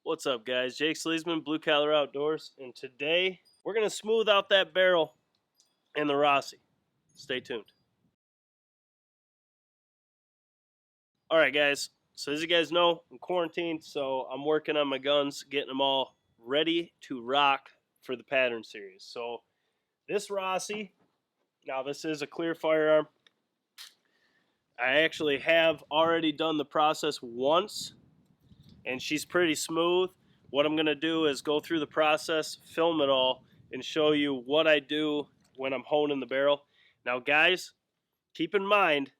What's up, guys? Jake SLEASMAN, Blue Collar Outdoors, and today we're going to smooth out that barrel in the Rossi. Stay tuned. Alright guys, so as you guys know, I'm quarantined, so I'm working on my guns, getting them all ready to rock for the pattern series. So this Rossi, now this is a clear firearm. I actually have already done the process once, and she's pretty smooth. What I'm going to do is go through the process, film it all, and show you what I do when I'm honing the barrel. Now guys, keep in mind,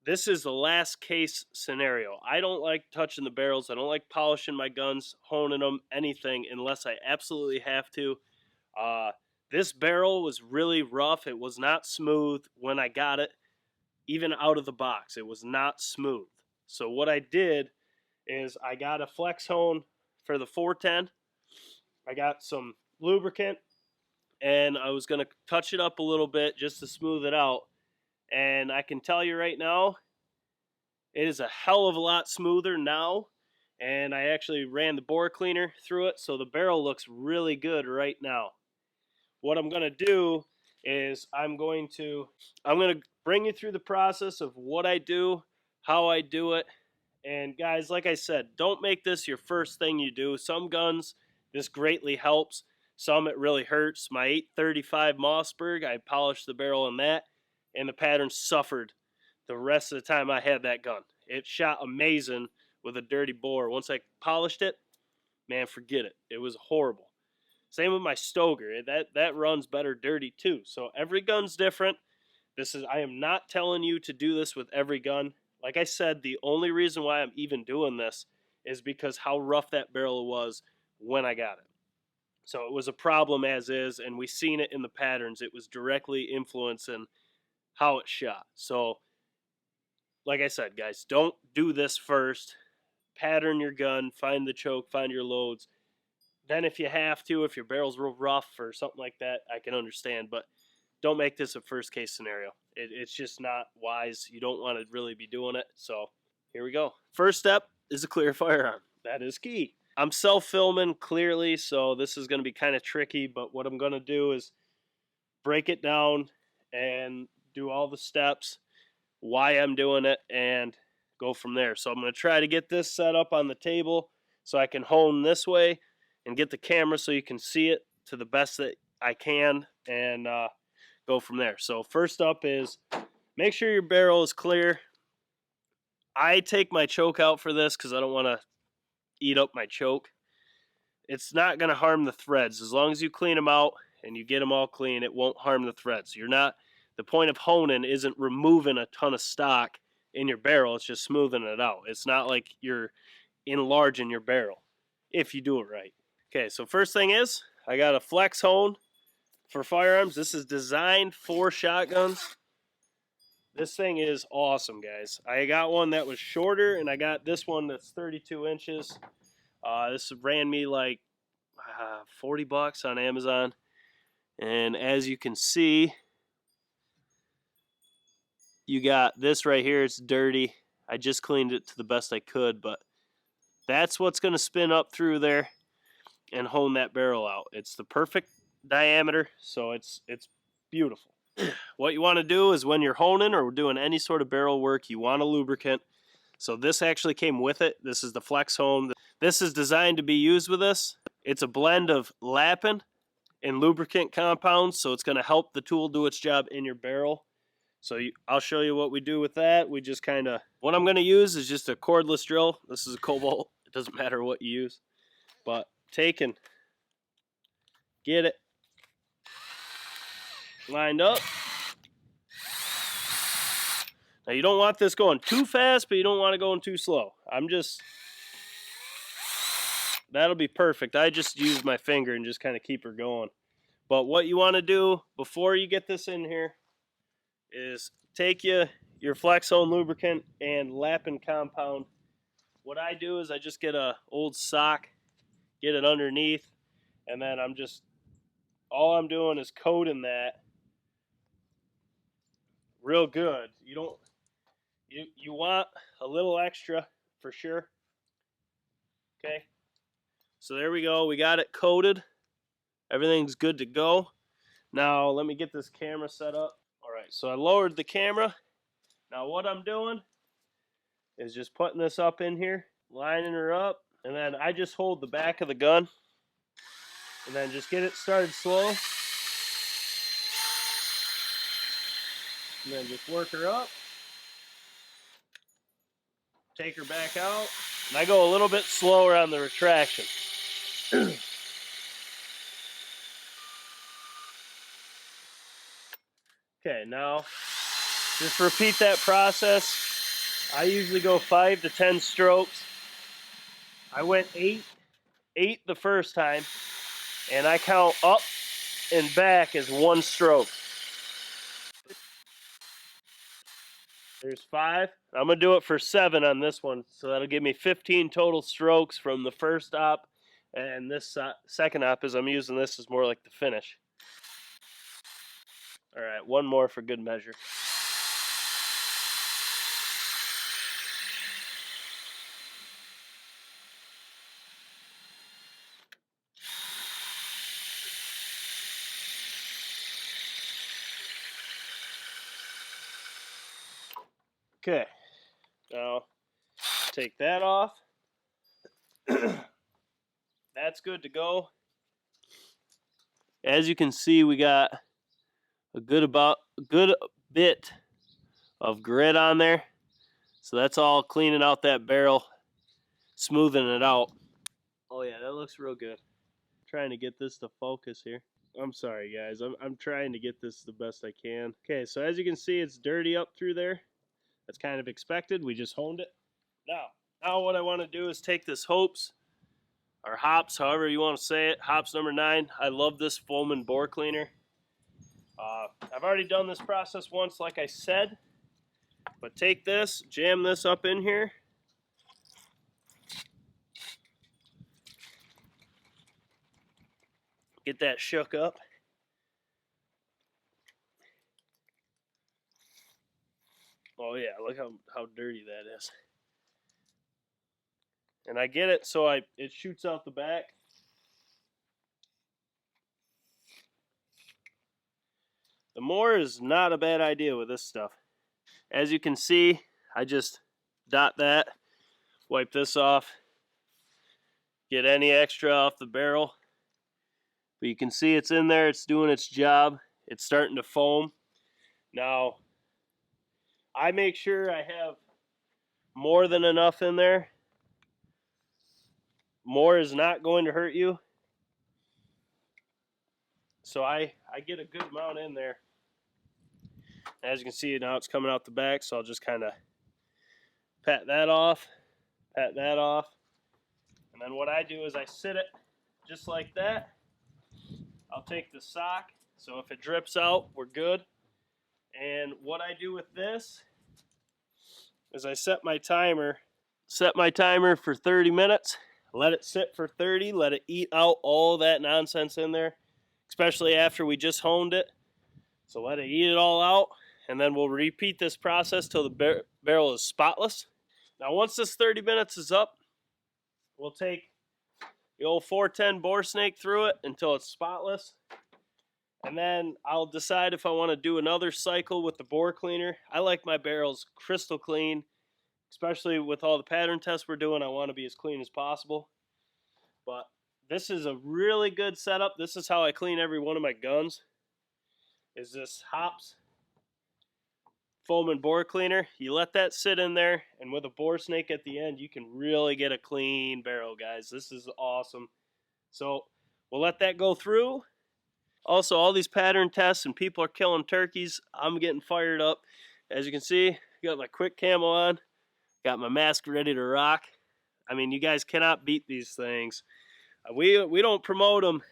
this is the last case scenario. I don't like touching the barrels. I don't like polishing my guns, honing them, anything, unless I absolutely have to. This barrel was really rough. It was not smooth when I got it, even out of the box. It was not smooth. So what I did is I got a flex hone for the 410. I got some lubricant, and I was going to touch it up a little bit just to smooth it out. And I can tell you right now, it is a hell of a lot smoother now. And I actually ran the bore cleaner through it, so the barrel looks really good right now. What I'm going to do is I'm going to bring you through the process of what I do, how I do it. And guys, like I said, don't make this your first thing you do. Some guns, this greatly helps. Some it really hurts. My 835 Mossberg, I polished the barrel on that, and the pattern suffered the rest of the time I had that gun. It shot amazing with a dirty bore. Once I polished it, man, forget it. It was horrible. Same with my Stoker. That runs better dirty too. So every gun's different. I am not telling you to do this with every gun. Like I said, the only reason why I'm even doing this is because how rough that barrel was when I got it. So it was a problem as is, and we seen it in the patterns. It was directly influencing how it shot. So, like I said, guys, don't do this first. Pattern your gun, find the choke, find your loads. Then if you have to, if your barrel's real rough or something like that, I can understand, but don't make this a first case scenario. It's just not wise. You don't want to really be doing it. So here we go. First step is a clear firearm. That is key. I'm self-filming clearly, so this is going to be kind of tricky, but what I'm going to do is break it down and do all the steps, why I'm doing it, and go from there. So I'm going to try to get this set up on the table so I can hone this way and get the camera so you can see it to the best that I can, and go from there. So first up is make sure your barrel is clear. I take my choke out for this because I don't want to eat up my choke. It's not going to harm the threads. As long as you clean them out and you get them all clean, it won't harm the threads. The point of honing isn't removing a ton of stock in your barrel. It's just smoothing it out. It's not like you're enlarging your barrel if you do it right. Okay, so first thing is I got a flex hone for firearms. This is designed for shotguns. This thing is awesome, guys. I got one that was shorter, and I got this one that's 32 inches. This ran me like $40 on Amazon. And as you can see, you got this right here. It's dirty. I just cleaned it to the best I could, but that's what's going to spin up through there and hone that barrel out. It's the perfect diameter, so it's beautiful. What you want to do is when you're honing or doing any sort of barrel work, you want a lubricant. So this actually came with it. This is the Flex Hone. This is designed to be used with this. It's a blend of lapin and lubricant compounds, so it's going to help the tool do its job in your barrel. So I'll show you what we do with that. What I'm going to use is just a cordless drill. This is a Cobalt. It doesn't matter what you use. But take and get it lined up. Now you don't want this going too fast, but you don't want it going too slow. That'll be perfect. I just use my finger and just kind of keep her going. But what you want to do before you get this in here is take your Flex Hone lubricant and lapin compound. What I do is I just get a old sock, get it underneath, and then all I'm doing is coating that real good. You want a little extra for sure. Okay? So there we go. We got it coated. Everything's good to go. Now let me get this camera set up. All right, so I lowered the camera. Now what I'm doing is just putting this up in here, lining her up, and then I just hold the back of the gun and then just get it started slow. And then just work her up. Take her back out. And I go a little bit slower on the retraction. Okay, now just repeat that process. I usually go 5 to 10 strokes. I went 8 the first time, and I count up and back as 1 stroke. There's 5. I'm going to do it for 7 on this one, so that'll give me 15 total strokes from the first op, and this second op, as I'm using this, is more like the finish. All right, 1 more for good measure. Okay, now take that off. That's good to go. As you can see, we got a good bit of grit on there. So that's all cleaning out that barrel, smoothing it out. Oh yeah, that looks real good. Trying to get this to focus here. I'm sorry guys, I'm trying to get this the best I can. Okay, so as you can see, it's dirty up through there. That's kind of expected. We just honed it. Now what I want to do is take this Hops, or Hops, however you want to say it, Hops number 9. I love this foam and bore cleaner. I've already done this process once, like I said, but take this, jam this up in here. Get that shook up. Oh yeah, look how dirty that is. And I get it so it shoots out the back. The more is not a bad idea with this stuff. As you can see, I just dot that, wipe this off, get any extra off the barrel. But you can see it's in there, it's doing its job. It's starting to foam. Now, I make sure I have more than enough in there. More is not going to hurt you. So I get a good amount in there. As you can see, now it's coming out the back, so I'll just kind of pat that off. And then what I do is I sit it just like that. I'll take the sock, so if it drips out, we're good. And what I do with this is I set my timer for 30 minutes. Let it sit for 30, let it eat out all that nonsense in there, especially after we just honed it. So let it eat it all out, and then we'll repeat this process till the barrel is spotless. Now once this 30 minutes is up, we'll take the old 410 bore snake through it until it's spotless. And then I'll decide if I want to do another cycle with the bore cleaner. I like my barrels crystal clean, especially with all the pattern tests we're doing. I want to be as clean as possible. But this is a really good setup. This is how I clean every one of my guns. Is this Hops foam and bore cleaner. You let that sit in there, and with a bore snake at the end, you can really get a clean barrel, guys. This is awesome. So we'll let that go through. Also, all these pattern tests and people are killing turkeys. I'm getting fired up. As you can see, got my quick camo on. Got my mask ready to rock. I mean, you guys cannot beat these things. We don't promote them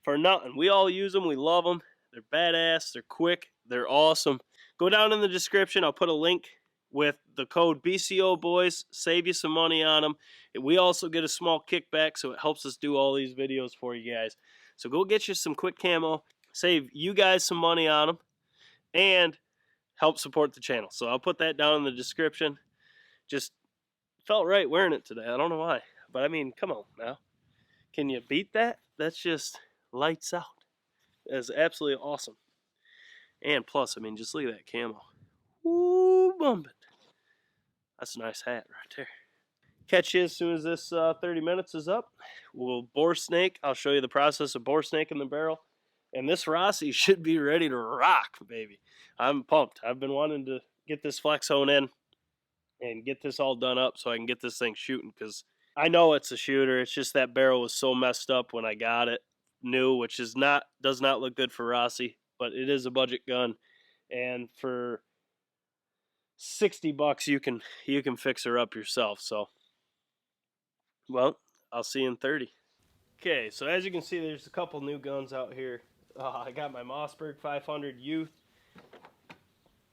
for nothing. We all use them. We love them. They're badass. They're quick. They're awesome. Go down in the description. I'll put a link with the code BCO Boys. Save you some money on them. We also get a small kickback, so it helps us do all these videos for you guys. So go get you some quick camo. Save you guys some money on them. And help support the channel. So I'll put that down in the description. Just felt right wearing it today. I don't know why. But I mean, come on now. Can you beat that? That's just lights out. That's absolutely awesome. And plus, I mean, just look at that camo. Woo, bumpin'. That's a nice hat right there. Catch you as soon as this 30 minutes is up. We'll bore snake. I'll show you the process of bore snake in the barrel. And this Rossi should be ready to rock, baby. I'm pumped. I've been wanting to get this flex hone in and get this all done up so I can get this thing shooting, because I know it's a shooter. It's just that barrel was so messed up when I got it new, which is does not look good for Rossi, but it is a budget gun, and for $60 you can fix her up yourself. So, well, I'll see you in 30. Okay, so as you can see, there's a couple new guns out here. I got my Mossberg 500 Youth.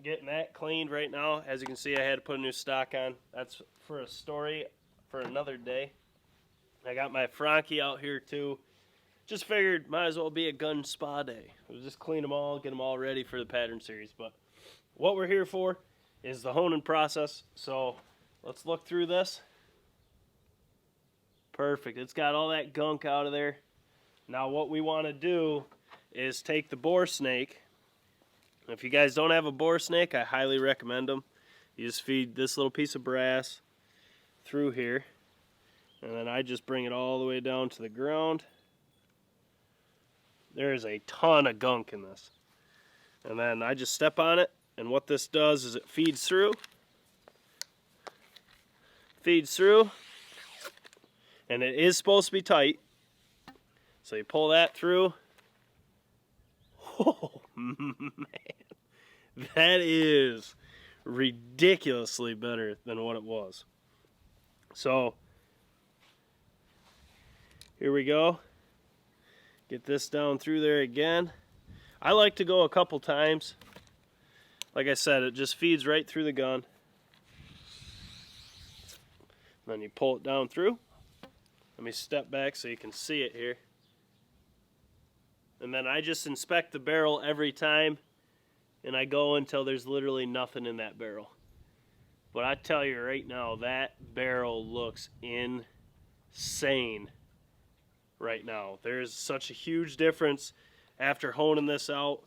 Getting that cleaned right now. As you can see, I had to put a new stock on. That's for a story for another day. I got my Frankie out here too. Just figured might as well be a gun spa day. We'll just clean them all, get them all ready for the pattern series. But what we're here for is the honing process. So let's look through this. Perfect. It's got all that gunk out of there. Now what we want to do is take the bore snake. If you guys don't have a bore snake, I highly recommend them. You just feed this little piece of brass through here, and then I just bring it all the way down to the ground. There is a ton of gunk in this. And then I just step on it, and what this does is it feeds through, and it is supposed to be tight. So you pull that through. Oh, man. That is ridiculously better than what it was. So, here we go. Get this down through there again. I like to go a couple times. Like I said, it just feeds right through the gun. Then you pull it down through. Let me step back so you can see it here. And then I just inspect the barrel every time, and I go until there's literally nothing in that barrel. But I tell you right now, that barrel looks insane right now. There's such a huge difference after honing this out.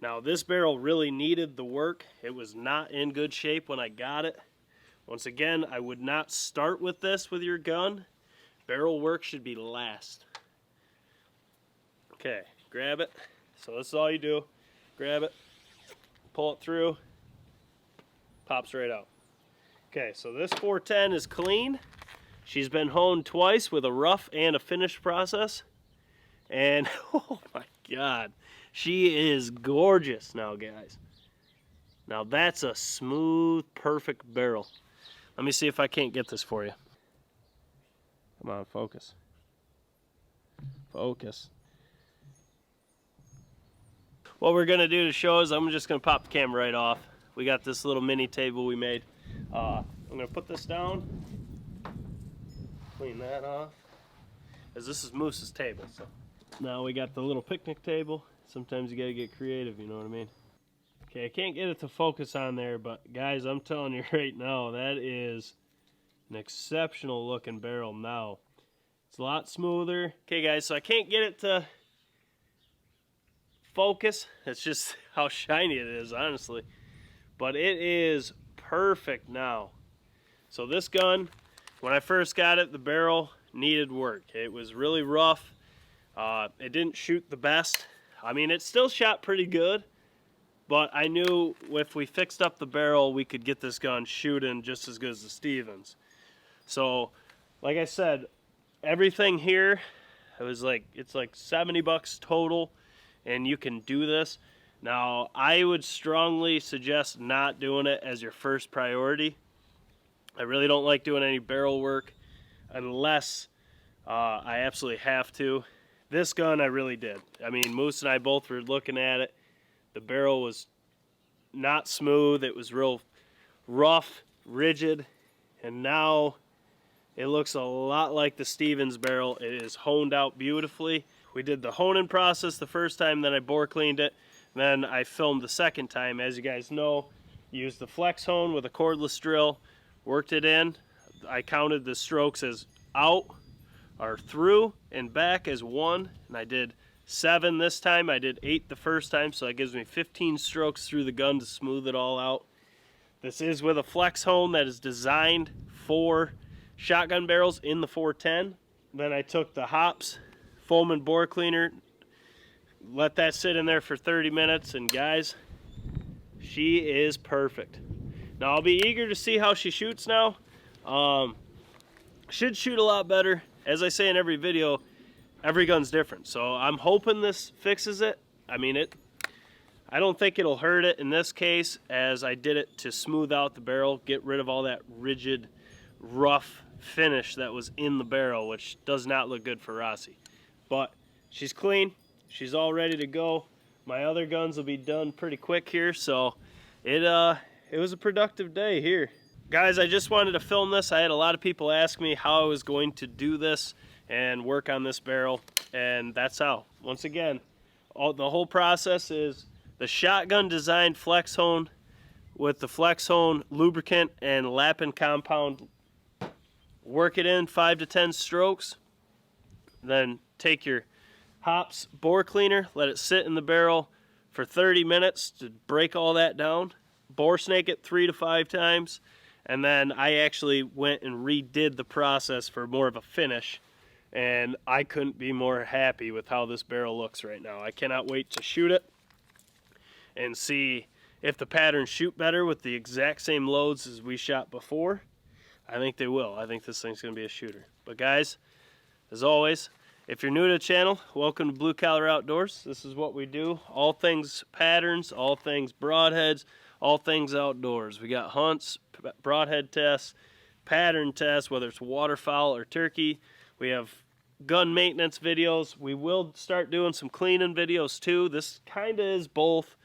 Now, this barrel really needed the work. It was not in good shape when I got it. Once again, I would not start with this with your gun. Barrel work should be last. Okay, grab it. So this is all you do. Grab it, pull it through, pops right out. Okay, so this 410 is clean. She's been honed twice with a rough and a finished process. And, oh my God, she is gorgeous now, guys. Now that's a smooth, perfect barrel. Let me see if I can't get this for you. Come on, focus. Focus. What we're gonna do to show is I'm just gonna pop the camera right off. We got this little mini table we made. I'm gonna put this down, clean that off, as this is Moose's table. So now we got the little picnic table. Sometimes you gotta get creative, you know what I mean? Okay, I can't get it to focus on there, but guys, I'm telling you right now, that is an exceptional looking barrel now. It's a lot smoother. Okay guys, so I can't get it to focus. It's just how shiny it is, honestly. But it is perfect now. So this gun, when I first got it, the barrel needed work. It was really rough. It didn't shoot the best. I mean, it still shot pretty good, but I knew if we fixed up the barrel, we could get this gun shooting just as good as the Stevens. So, like I said, everything here, it's like $70 total, and you can do this. Now, I would strongly suggest not doing it as your first priority. I really don't like doing any barrel work unless I absolutely have to. This gun I really did. I mean, Moose and I both were looking at it. The barrel was not smooth. It was real rough, rigid, and now it looks a lot like the Stevens barrel. It is honed out beautifully. We did the honing process the first time, then I bore cleaned it. Then I filmed the second time. As you guys know, used the flex hone with a cordless drill, worked it in. I counted the strokes as out are through and back as one, and I did 7 this time. I did 8 the first time, so that gives me 15 strokes through the gun to smooth it all out. This is with a flex hone that is designed for shotgun barrels in the 410. Then I took the hops, foam and bore cleaner, let that sit in there for 30 minutes, and guys, she is perfect. Now I'll be eager to see how she shoots now. Should shoot a lot better. As I say in every video, every gun's different. So I'm hoping this fixes it. I mean, I don't think it'll hurt it in this case, as I did it to smooth out the barrel, get rid of all that rigid, rough finish that was in the barrel, which does not look good for Rossi. But she's clean. She's all ready to go. My other guns will be done pretty quick here, so it was a productive day here. Guys, I just wanted to film this. I had a lot of people ask me how I was going to do this and work on this barrel, and that's how. Once again, the whole process is the shotgun designed flex hone with the flex hone lubricant and lapping compound. Work it in 5 to 10 strokes, then take your hops bore cleaner, let it sit in the barrel for 30 minutes to break all that down, bore snake it 3 to 5 times, and then I actually went and redid the process for more of a finish, and I couldn't be more happy with how this barrel looks right now. I cannot wait to shoot it and see if the patterns shoot better with the exact same loads as we shot before. I think they will. I think this thing's going to be a shooter. But guys, as always, if you're new to the channel, welcome to Blue Collar Outdoors. This is what we do. All things patterns, all things broadheads, all things outdoors. We got hunts, broadhead tests, pattern tests, whether it's waterfowl or turkey. We have gun maintenance videos. We will start doing some cleaning videos too. This kind of is both.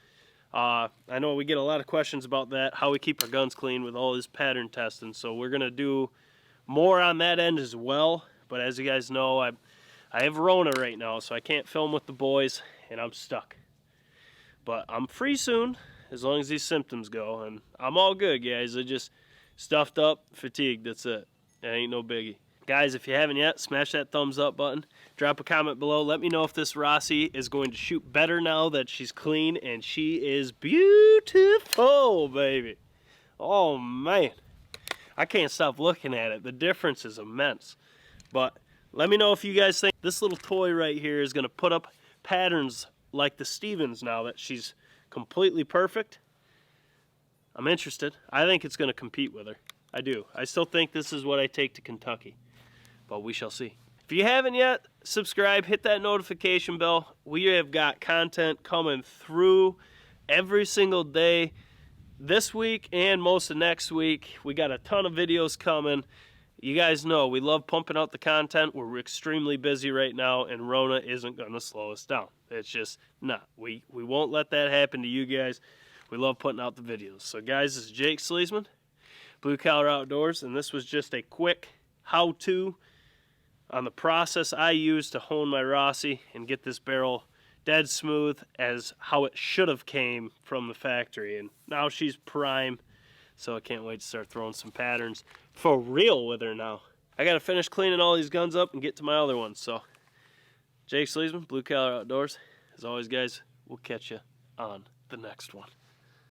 I know we get a lot of questions about that, how we keep our guns clean with all this pattern testing. So we're going to do more on that end as well. But as you guys know, I have Rona right now, so I can't film with the boys, and I'm stuck. But I'm free soon, as long as these symptoms go, and I'm all good, guys. I just stuffed up, fatigued, that's it. It ain't no biggie. Guys, if you haven't yet, smash that thumbs up button. Drop a comment below. Let me know if this Rossi is going to shoot better now that she's clean, and she is beautiful, baby. Oh, man. I can't stop looking at it. The difference is immense. But let me know if you guys think this little toy right here is going to put up patterns like the Stevens now that she's completely perfect. I'm interested. I think it's going to compete with her. I do. I still think this is what I take to Kentucky. But we shall see. If you haven't yet, subscribe, hit that notification bell. We have got content coming through every single day this week and most of next week. We got a ton of videos coming. You guys know we love pumping out the content. We're extremely busy right now, and Rona isn't going to slow us down. It's just not. We won't let that happen to you guys. We love putting out the videos. So guys, this is Jake SLEASMAN, Blue Collar Outdoors, and this was just a quick how-to on the process I used to hone my Rossi and get this barrel dead smooth as how it should have came from the factory. And now she's prime, so I can't wait to start throwing some patterns for real with her now. I got to finish cleaning all these guns up and get to my other ones. So, Jake SLEASMAN, Blue Collar Outdoors. As always, guys, we'll catch you on the next one.